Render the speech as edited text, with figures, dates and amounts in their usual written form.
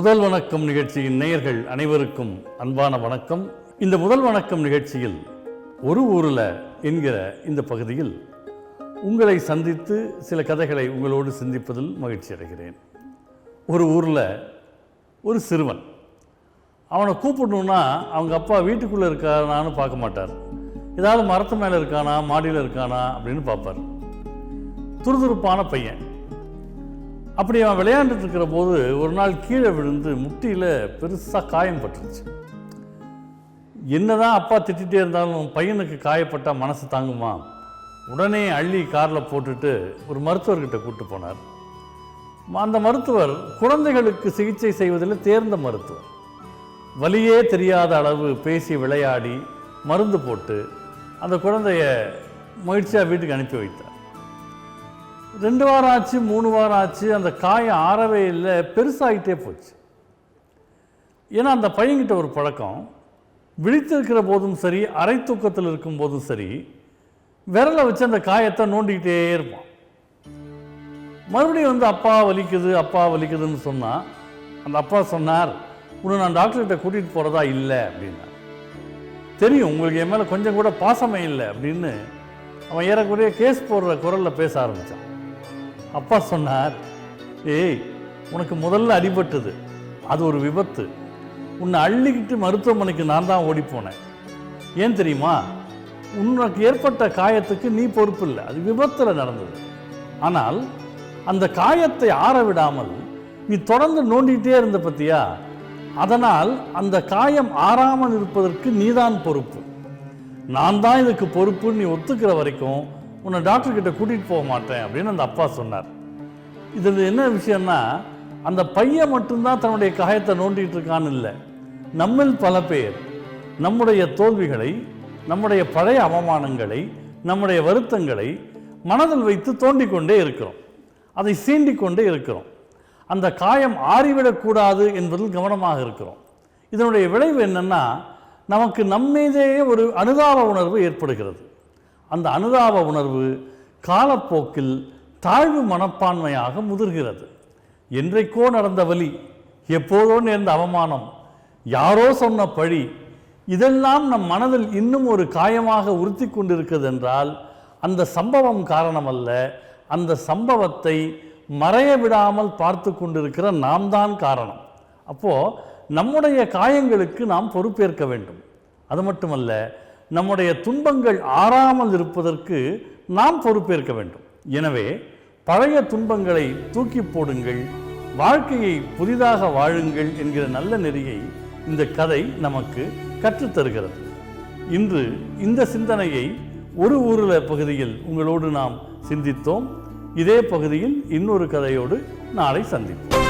முதல் வணக்கம் நிகழ்ச்சியின் நேயர்கள் அனைவருக்கும் அன்பான வணக்கம். இந்த முதல் வணக்கம் நிகழ்ச்சியில் ஒரு ஊரில் என்கிற இந்த பகுதியில் உங்களை சந்தித்து சில கதைகளை உங்களோடு சிந்திப்பதில் மகிழ்ச்சி அடைகிறேன். ஒரு ஊரில் ஒரு சிறுவன், அவனை கூப்பிடணுன்னா அவங்க அப்பா வீட்டுக்குள்ளே இருக்கானான்னு பார்க்க மாட்டார். ஏதாவது மரத்து மேலே இருக்கானா மாடியில் இருக்கானா அப்படின்னு பார்ப்பார். துருதுருப்பான பையன். அப்படி அவன் விளையாண்டுட்டு இருக்கிற போது ஒரு நாள் கீழே விழுந்து முட்டியில் பெருசாக காயம் பட்டுருச்சு. என்னதான் அப்பா திட்டிகிட்டே இருந்தாலும் பையனுக்கு காயப்பட்டால் மனசு தாங்குமா? உடனே அள்ளி காரில் போட்டுட்டு ஒரு மருத்துவர்கிட்ட கூப்பிட்டு போனார். அந்த மருத்துவர் குழந்தைகளுக்கு சிகிச்சை செய்வதில் தேர்ந்த மருத்துவர். வலியே தெரியாத அளவு பேசி விளையாடி மருந்து போட்டு அந்த குழந்தைய மகிழ்ச்சியாக வீட்டுக்கு அனுப்பி வைத்தார். 2 வாரம் ஆச்சு, 3 வாரம் ஆச்சு, அந்த காயம் ஆறவே இல்லை, பெருசாகிட்டே போச்சு. ஏன்னா அந்த பையன்கிட்ட ஒரு பழக்கம், விழித்திருக்கிற போதும் சரி அரை தூக்கத்தில் இருக்கும் போதும் சரி விரலை வச்சு அந்த காயத்தை நோண்டிக்கிட்டே இருப்பான். மறுபடியும் அப்பா வலிக்குதுன்னு சொன்னால் அந்த அப்பா சொன்னார், உன்னை நான் டாக்டர்கிட்ட கூட்டிகிட்டு போகிறதா இல்லை அப்படின்னார். தெரியும் உங்களுக்கு என் மேலே கொஞ்சம் கூட பாசமே இல்லை அப்படின்னு அவன் ஏறக்குறைய கேஸ் போடுற குரலில் பேச ஆரம்பித்தான். அப்பா சொன்னார், ஏய் உனக்கு முதல்ல அடிபட்டது, அது ஒரு விபத்து. உன்னை அள்ளிக்கிட்டு மருத்துவமனைக்கு நான் தான் ஓடிப்போனேன். ஏன் தெரியுமா? உனக்கு ஏற்பட்ட காயத்துக்கு நீ பொறுப்பு இல்லை, அது விபத்தில் நடந்தது. ஆனால் அந்த காயத்தை ஆற விடாமல் நீ தொடர்ந்து நோண்டிகிட்டே இருந்த பத்தியா, அதனால் அந்த காயம் ஆறாமல் இருப்பதற்கு நீதான் பொறுப்பு. நான் தான் இதுக்கு பொறுப்புன்னு நீ ஒத்துக்கிற வரைக்கும் உன்னை டாக்டர்கிட்ட கூட்டிகிட்டு போக மாட்டேன் அப்படின்னு அந்த அப்பா சொன்னார். இதில் என்ன விஷயம்னா, அந்த பையன் மட்டும்தான் தன்னுடைய காயத்தை நோண்டிகிட்டு இருக்கான்னு இல்லை. நம்மில் பல பேர் நம்முடைய தோல்விகளை, நம்முடைய பழைய அவமானங்களை, நம்முடைய வருத்தங்களை மனதில் வைத்து தோண்டிக்கொண்டே இருக்கிறோம், அதை சீண்டிக்கொண்டே இருக்கிறோம். அந்த காயம் ஆறிவிடக்கூடாது என்பதில் கவனமாக இருக்கிறோம். இதனுடைய விளைவு என்னென்னா, நமக்கு நம்மீதேயே ஒரு அனுதாப உணர்வு ஏற்படுகிறது. அந்த அனுதாப உணர்வு காலப்போக்கில் தாழ்வு மனப்பான்மையாக முதிர்கிறது. என்றைக்கோ நடந்த வலி, எப்போதோ நேர்ந்த அவமானம், யாரோ சொன்ன பழி, இதெல்லாம் நம் மனதில் இன்னும் ஒரு காயமாக உறுத்தி கொண்டிருக்கிறது என்றால் அந்த சம்பவம் காரணமல்ல, அந்த சம்பவத்தை மறைய விடாமல் பார்த்து கொண்டிருக்கிற நாம் தான் காரணம். அப்போது நம்முடைய காயங்களுக்கு நாம் பொறுப்பேற்க வேண்டும். அது மட்டுமல்ல, நம்முடைய துன்பங்கள் ஆறாமல் இருப்பதற்கு நாம் பொறுப்பேற்க வேண்டும். எனவே பழைய துன்பங்களை தூக்கி போடுங்கள், வாழ்க்கையை புதிதாக வாழுங்கள் என்கிற நல்ல நெறியை இந்த கதை நமக்கு கற்றுத்தருகிறது. இன்று இந்த சிந்தனையை ஒரு ஊரில் பகுதியில் உங்களோடு நாம் சிந்தித்தோம். இதே பகுதியில் இன்னொரு கதையோடு நாளை சந்திப்போம்.